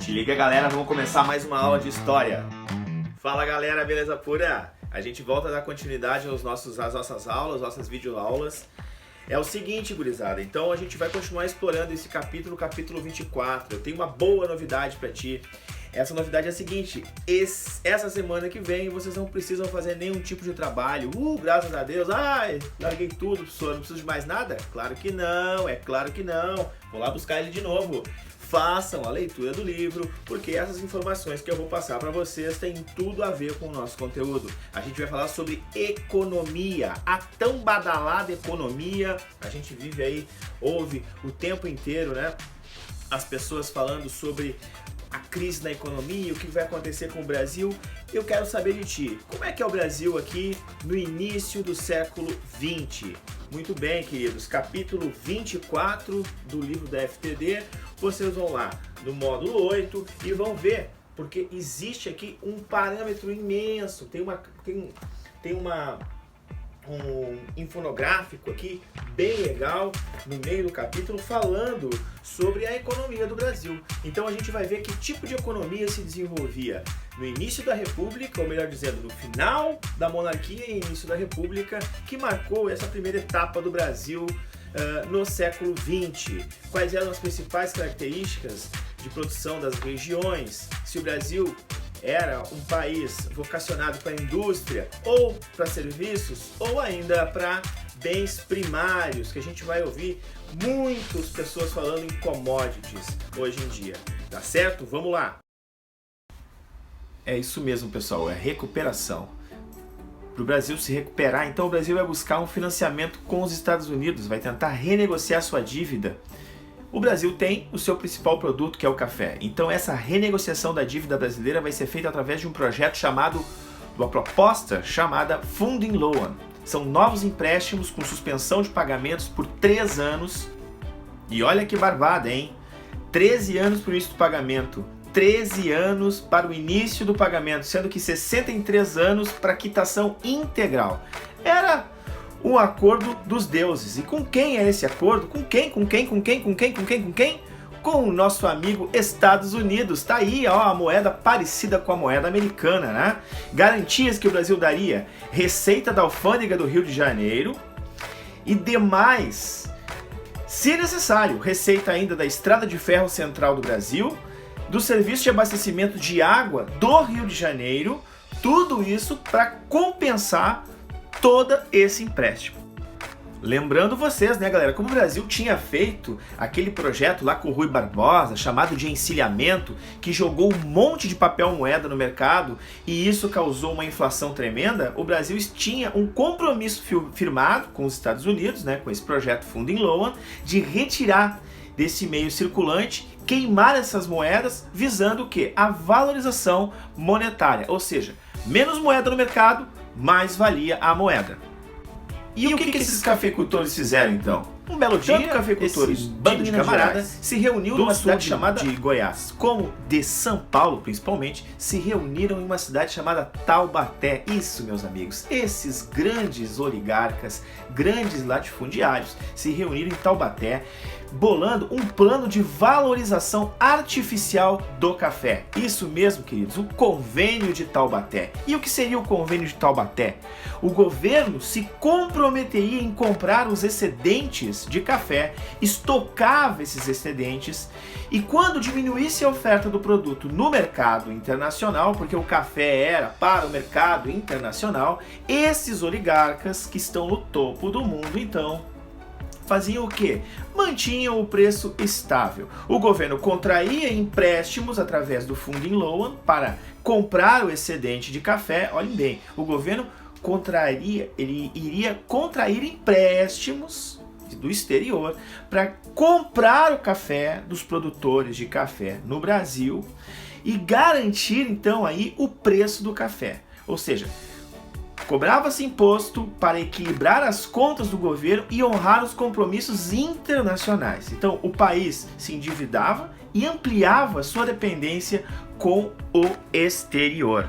Se liga, galera, vamos começar mais uma aula de história. Fala, galera, beleza pura? A gente volta a dar continuidade às nossas aulas, nossas videoaulas. É o seguinte, gurizada, então a gente vai continuar explorando esse capítulo 24. Eu tenho uma boa novidade pra ti. Essa novidade é a seguinte: essa semana que vem vocês não precisam fazer nenhum tipo de trabalho. Graças a Deus, larguei tudo, professor, não preciso de mais nada? Claro que não, é claro que não. Vou lá buscar ele de novo. Façam a leitura do livro, porque essas informações que eu vou passar para vocês têm tudo a ver com o nosso conteúdo. A gente vai falar sobre economia, a tão badalada economia. A gente vive aí, ouve o tempo inteiro, né? As pessoas falando sobre a crise na economia, o que vai acontecer com o Brasil. Eu quero saber de ti, como é que é o Brasil aqui no início do século XX? Muito bem, queridos, capítulo 24 do livro da FTD, vocês vão lá no módulo 8 e vão ver, porque existe aqui um parâmetro imenso, tem um infonográfico aqui bem legal no meio do capítulo falando sobre a economia do Brasil. Então a gente vai ver que tipo de economia se desenvolvia no início da República, ou melhor dizendo, no final da monarquia e início da República, que marcou essa primeira etapa do Brasil no século XX. Quais eram as principais características de produção das regiões, se o Brasil era um país vocacionado para a indústria, ou para serviços, ou ainda para bens primários, que a gente vai ouvir muitas pessoas falando em commodities hoje em dia. Tá certo? Vamos lá! É isso mesmo, pessoal, é recuperação. Para o Brasil se recuperar, então o Brasil vai buscar um financiamento com os Estados Unidos, vai tentar renegociar sua dívida. O Brasil tem o seu principal produto, que é o café. Então essa renegociação da dívida brasileira vai ser feita através de um projeto uma proposta chamada Funding Loan. São novos empréstimos com suspensão de pagamentos por 3 anos. E olha que barbada, hein? 13 anos para o início do pagamento. 13 anos para o início do pagamento, sendo que 63 anos para quitação integral. Era um acordo dos deuses. E com quem é esse acordo? Com quem? Com o nosso amigo Estados Unidos. Tá aí, ó, a moeda parecida com a moeda americana, né? Garantias que o Brasil daria: receita da alfândega do Rio de Janeiro e demais, se necessário, receita ainda da Estrada de Ferro Central do Brasil, do serviço de abastecimento de água do Rio de Janeiro, tudo isso para compensar todo esse empréstimo. Lembrando vocês, né, galera, como o Brasil tinha feito aquele projeto lá com o Rui Barbosa, chamado de encilhamento, que jogou um monte de papel moeda no mercado e isso causou uma inflação tremenda, o Brasil tinha um compromisso firmado com os Estados Unidos, né, com esse projeto Funding Loan, de retirar desse meio circulante, queimar essas moedas, visando o quê? A valorização monetária, ou seja, menos moeda no mercado, mais valia a moeda. E o que esses cafeicultores fizeram então? Um belo dia, cafeicultores, bando de camaradas, se reuniu numa cidade chamada de Goiás, como de São Paulo principalmente, se reuniram em uma cidade chamada Taubaté. Isso, meus amigos, esses grandes oligarcas, grandes latifundiários, se reuniram em Taubaté, bolando um plano de valorização artificial do café. Isso mesmo, queridos, o Convênio de Taubaté. E o que seria o Convênio de Taubaté? O governo se comprometeria em comprar os excedentes de café, estocava esses excedentes e quando diminuísse a oferta do produto no mercado internacional, porque o café era para o mercado internacional, esses oligarcas que estão no topo do mundo, então, faziam o quê? Mantinham o preço estável. O governo contraía empréstimos através do Funding Loan para comprar o excedente de café. Olhem bem, o governo iria contrair empréstimos do exterior para comprar o café dos produtores de café no Brasil e garantir então aí o preço do café. Ou seja, cobrava-se imposto para equilibrar as contas do governo e honrar os compromissos internacionais. Então o país se endividava e ampliava sua dependência com o exterior.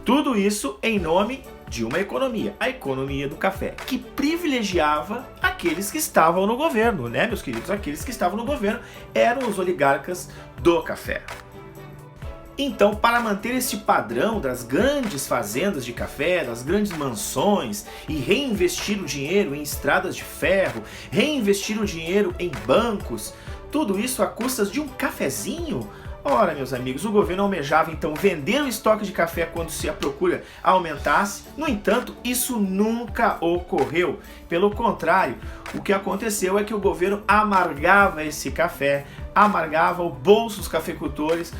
Tudo isso em nome de uma economia, a economia do café, que privilegiava aqueles que estavam no governo, né, meus queridos? Aqueles que estavam no governo eram os oligarcas do café. Então, para manter este padrão das grandes fazendas de café, das grandes mansões, e reinvestir o dinheiro em estradas de ferro, reinvestir o dinheiro em bancos, tudo isso a custas de um cafezinho? Ora, meus amigos, o governo almejava então vender o estoque de café quando a procura aumentasse. No entanto, isso nunca ocorreu. Pelo contrário, o que aconteceu é que o governo amargava esse café, amargava o bolso dos cafeicultores,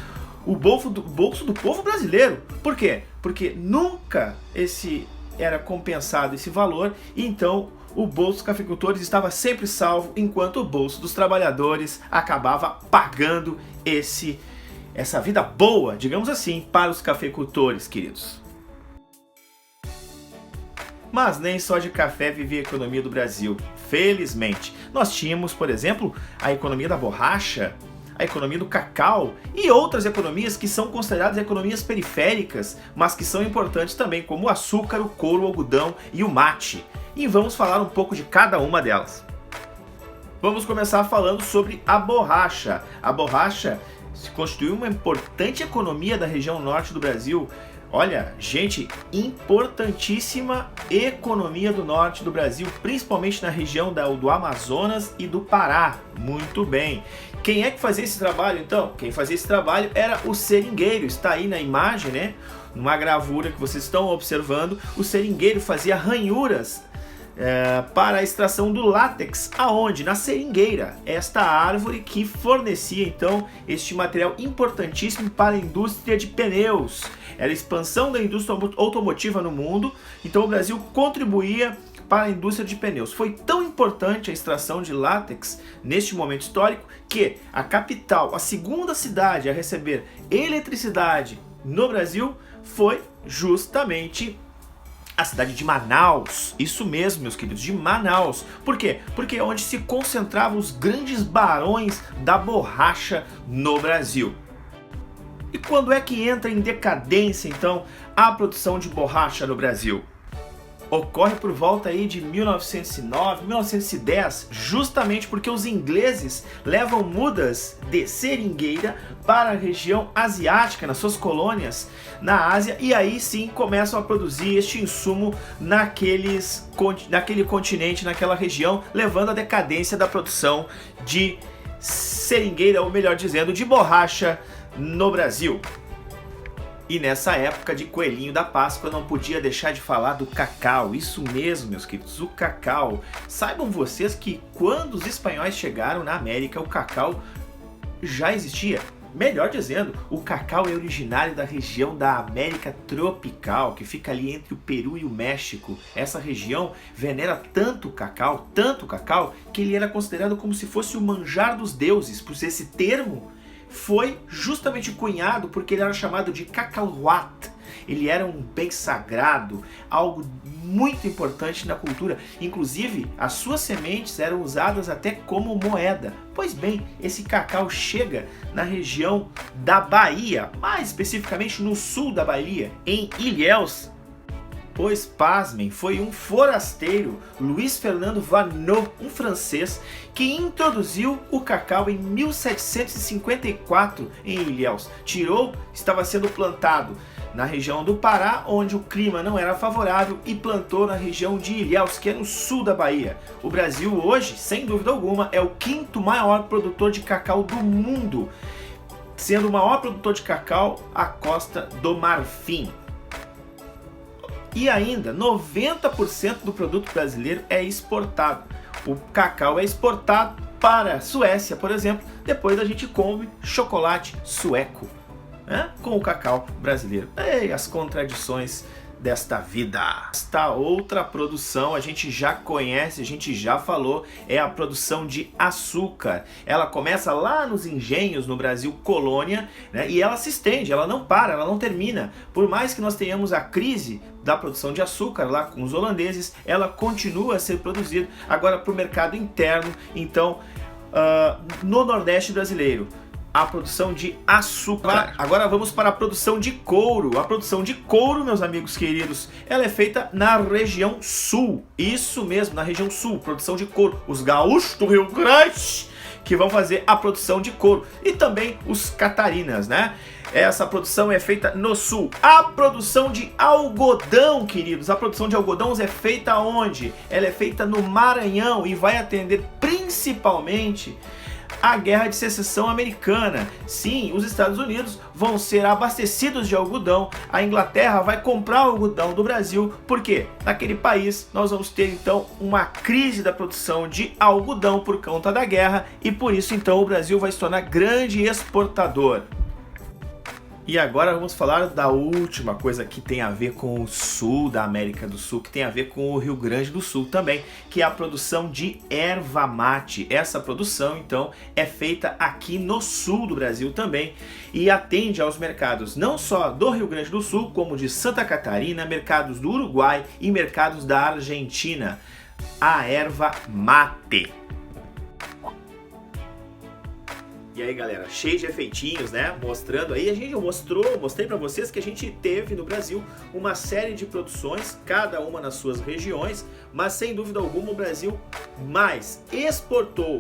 o bolso do povo brasileiro. Por quê? Porque nunca era compensado esse valor, e então o bolso dos cafeicultores estava sempre salvo, enquanto o bolso dos trabalhadores acabava pagando essa vida boa, digamos assim, para os cafeicultores, queridos. Mas nem só de café vivia a economia do Brasil, felizmente. Nós tínhamos, por exemplo, a economia da borracha, a economia do cacau e outras economias que são consideradas economias periféricas, mas que são importantes também, como o açúcar, o couro, o algodão e o mate. E vamos falar um pouco de cada uma delas. Vamos começar falando sobre a borracha. A borracha se constituiu uma importante economia da região norte do Brasil. Olha, gente, importantíssima economia do norte do Brasil, principalmente na região do Amazonas e do Pará. Muito bem. Quem é que fazia esse trabalho, então? Quem fazia esse trabalho era o seringueiro. Está aí na imagem, né? Numa gravura que vocês estão observando, o seringueiro fazia ranhuras para a extração do látex. Aonde? Na seringueira. Esta árvore que fornecia, então, este material importantíssimo para a indústria de pneus. Era a expansão da indústria automotiva no mundo, então o Brasil contribuía para a indústria de pneus. Foi tão importante a extração de látex neste momento histórico que a capital, a segunda cidade a receber eletricidade no Brasil, foi justamente a cidade de Manaus. Isso mesmo, meus queridos, de Manaus. Por quê? Porque é onde se concentravam os grandes barões da borracha no Brasil. E quando é que entra em decadência, então, a produção de borracha no Brasil? Ocorre por volta aí de 1909, 1910, justamente porque os ingleses levam mudas de seringueira para a região asiática, nas suas colônias na Ásia, e aí sim começam a produzir este insumo naquele continente, naquela região, levando à decadência da produção de seringueira, ou melhor dizendo, de borracha no Brasil. E nessa época de Coelhinho da Páscoa, não podia deixar de falar do cacau. Isso mesmo, meus queridos, o cacau. Saibam vocês que quando os espanhóis chegaram na América, o cacau já existia. Melhor dizendo, o cacau é originário da região da América tropical, que fica ali entre o Peru e o México. Essa região venera tanto o cacau, que ele era considerado como se fosse o manjar dos deuses, por esse termo foi justamente cunhado porque ele era chamado de cacauat. Ele era um bem sagrado, algo muito importante na cultura. Inclusive, as suas sementes eram usadas até como moeda. Pois bem, esse cacau chega na região da Bahia, mais especificamente no sul da Bahia, em Ilhéus. Pois, pasmem, foi um forasteiro, Luiz Fernando Vanneau, um francês, que introduziu o cacau em 1754 em Ilhéus. Estava sendo plantado na região do Pará, onde o clima não era favorável, e plantou na região de Ilhéus, que é no sul da Bahia. O Brasil hoje, sem dúvida alguma, é o quinto maior produtor de cacau do mundo, sendo o maior produtor de cacau a Costa do Marfim. E ainda, 90% do produto brasileiro é exportado. O cacau é exportado para a Suécia, por exemplo, depois a gente come chocolate sueco, né, com o cacau brasileiro. Ei, as contradições desta vida. Esta outra produção a gente já conhece, a gente já falou, é a produção de açúcar. Ela começa lá nos engenhos no Brasil colônia, né, e ela se estende, ela não para, ela não termina. Por mais que nós tenhamos a crise da produção de açúcar lá com os holandeses, ela continua a ser produzida agora para o mercado interno. Então, no Nordeste brasileiro, a produção de açúcar. Agora vamos para a produção de couro. A produção de couro, meus amigos queridos, ela é feita na região sul. Isso mesmo, na região sul, produção de couro. Os gaúchos do Rio Grande, que vão fazer a produção de couro. E também os catarinas, né? Essa produção é feita no sul. A produção de algodão, queridos, a produção de algodões é feita onde? Ela é feita no Maranhão e vai atender principalmente a Guerra de Secessão Americana. Sim, os Estados Unidos vão ser abastecidos de algodão, a Inglaterra vai comprar o algodão do Brasil, porque naquele país nós vamos ter então uma crise da produção de algodão por conta da guerra e por isso então o Brasil vai se tornar grande exportador. E agora vamos falar da última coisa que tem a ver com o sul da América do Sul, que tem a ver com o Rio Grande do Sul também, que é a produção de erva mate. Essa produção, então, é feita aqui no sul do Brasil também e atende aos mercados não só do Rio Grande do Sul, como de Santa Catarina, mercados do Uruguai e mercados da Argentina. A erva mate. E aí, galera, cheio de efeitinhos, né? Mostrando aí, mostrei pra vocês que a gente teve no Brasil uma série de produções, cada uma nas suas regiões, mas sem dúvida alguma o Brasil mais exportou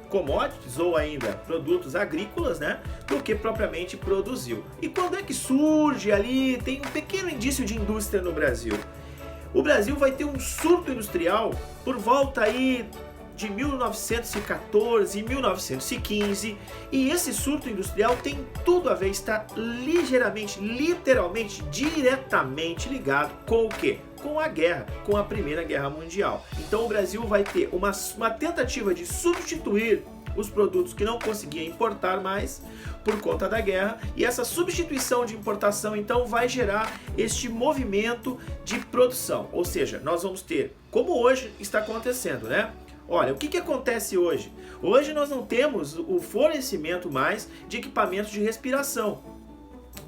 commodities ou ainda produtos agrícolas, né, do que propriamente produziu. E quando é que surge ali, tem um pequeno indício de indústria no Brasil? O Brasil vai ter um surto industrial por volta aí de 1914 e 1915, e esse surto industrial tem tudo a ver, está ligeiramente, literalmente, diretamente ligado com o quê? Com a guerra, com a Primeira Guerra Mundial. Então o Brasil vai ter uma tentativa de substituir os produtos que não conseguia importar mais por conta da guerra, e essa substituição de importação então vai gerar este movimento de produção, ou seja, nós vamos ter, como hoje está acontecendo, né? Olha, o que acontece hoje? Hoje nós não temos o fornecimento mais de equipamentos de respiração,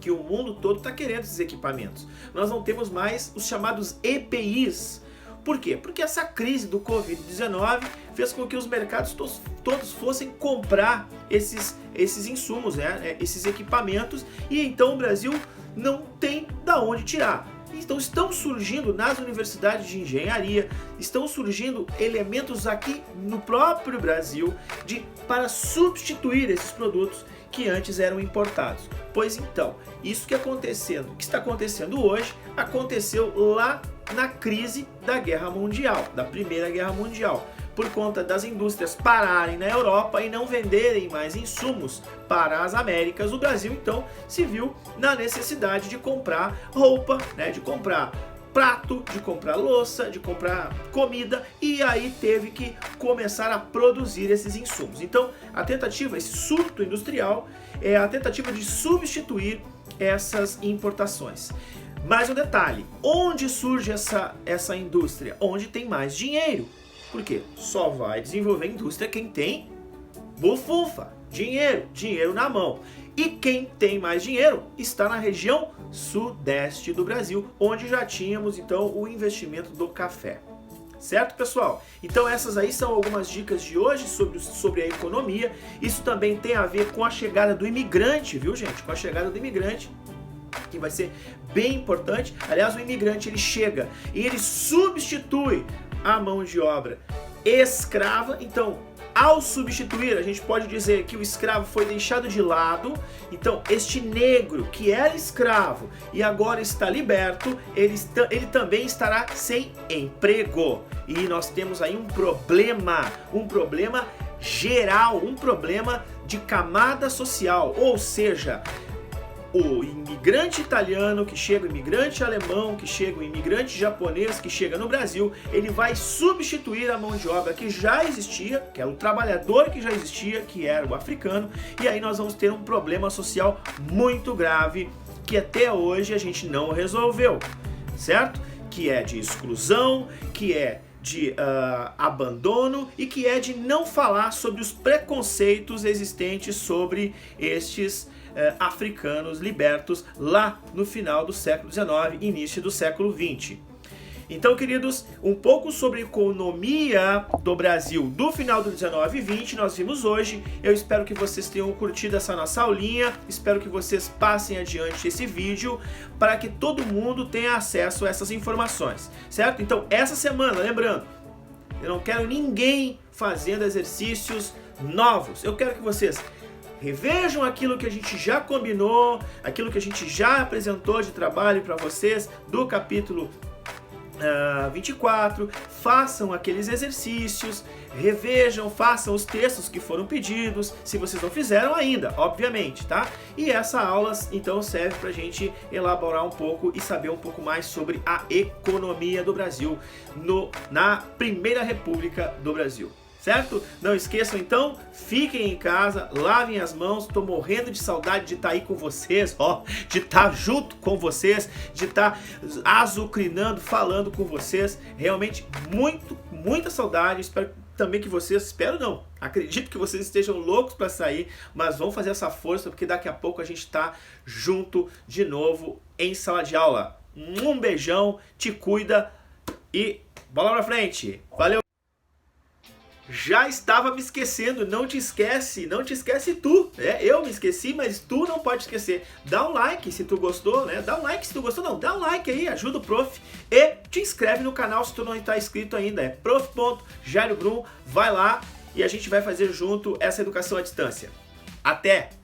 que o mundo todo está querendo esses equipamentos. Nós não temos mais os chamados EPIs. Por quê? Porque essa crise do Covid-19 fez com que os mercados todos fossem comprar esses insumos, né? Esses equipamentos, e então o Brasil não tem da onde tirar. Então estão surgindo nas universidades de engenharia, estão surgindo elementos aqui no próprio Brasil para substituir esses produtos que antes eram importados. Pois então, isso que está acontecendo hoje, aconteceu lá na crise da Guerra Mundial, da Primeira Guerra Mundial. Por conta das indústrias pararem na Europa e não venderem mais insumos para as Américas, o Brasil então se viu na necessidade de comprar roupa, né, de comprar prato, de comprar louça, de comprar comida, e aí teve que começar a produzir esses insumos. Então a tentativa, esse surto industrial, é a tentativa de substituir essas importações. Mais um detalhe, onde surge essa indústria? Onde tem mais dinheiro. Por quê? Só vai desenvolver indústria quem tem bufunfa, dinheiro na mão. E quem tem mais dinheiro está na região sudeste do Brasil, onde já tínhamos então o investimento do café. Certo, pessoal? Então essas aí são algumas dicas de hoje sobre a economia. Isso também tem a ver com a chegada do imigrante, viu, gente? Com a chegada do imigrante, que vai ser bem importante. Aliás, o imigrante ele chega e ele substitui a mão de obra escrava. Então, ao substituir, a gente pode dizer que o escravo foi deixado de lado. Então, este negro que era escravo e agora está liberto, ele também estará sem emprego. E nós temos aí um problema geral, um problema de camada social, ou seja, o imigrante italiano que chega, o imigrante alemão que chega, o imigrante japonês que chega no Brasil, ele vai substituir a mão de obra que já existia, que era o trabalhador que já existia, que era o africano, e aí nós vamos ter um problema social muito grave que até hoje a gente não resolveu, certo? Que é de exclusão, que é de abandono e que é de não falar sobre os preconceitos existentes sobre estes africanos libertos lá no final do século XIX, início do século XX. Então, queridos, um pouco sobre a economia do Brasil do final do 19 e 20 nós vimos hoje. Eu espero que vocês tenham curtido essa nossa aulinha, espero que vocês passem adiante esse vídeo para que todo mundo tenha acesso a essas informações, certo? Então, essa semana, lembrando, eu não quero ninguém fazendo exercícios novos. Eu quero que vocês revejam aquilo que a gente já combinou, aquilo que a gente já apresentou de trabalho para vocês do capítulo 24, façam aqueles exercícios, revejam, façam os textos que foram pedidos, se vocês não fizeram ainda, obviamente, tá? E essa aula, então, serve pra gente elaborar um pouco e saber um pouco mais sobre a economia do Brasil na Primeira República do Brasil. Certo? Não esqueçam então, fiquem em casa, lavem as mãos, tô morrendo de saudade de estar aí com vocês, ó, de estar junto com vocês, de estar azucrinando, falando com vocês, realmente muita saudade, espero também que vocês, espero não, acredito que vocês estejam loucos para sair, mas vão fazer essa força porque daqui a pouco a gente tá junto de novo em sala de aula. Um beijão, te cuida e bola pra frente, valeu! Já estava me esquecendo, não te esquece tu, eu me esqueci, mas tu não pode esquecer. Dá um like se tu gostou, né? Dá um like se tu gostou, não, dá um like aí, ajuda o prof e te inscreve no canal se tu não está inscrito ainda, é prof.jairobrum, vai lá e a gente vai fazer junto essa educação à distância. Até!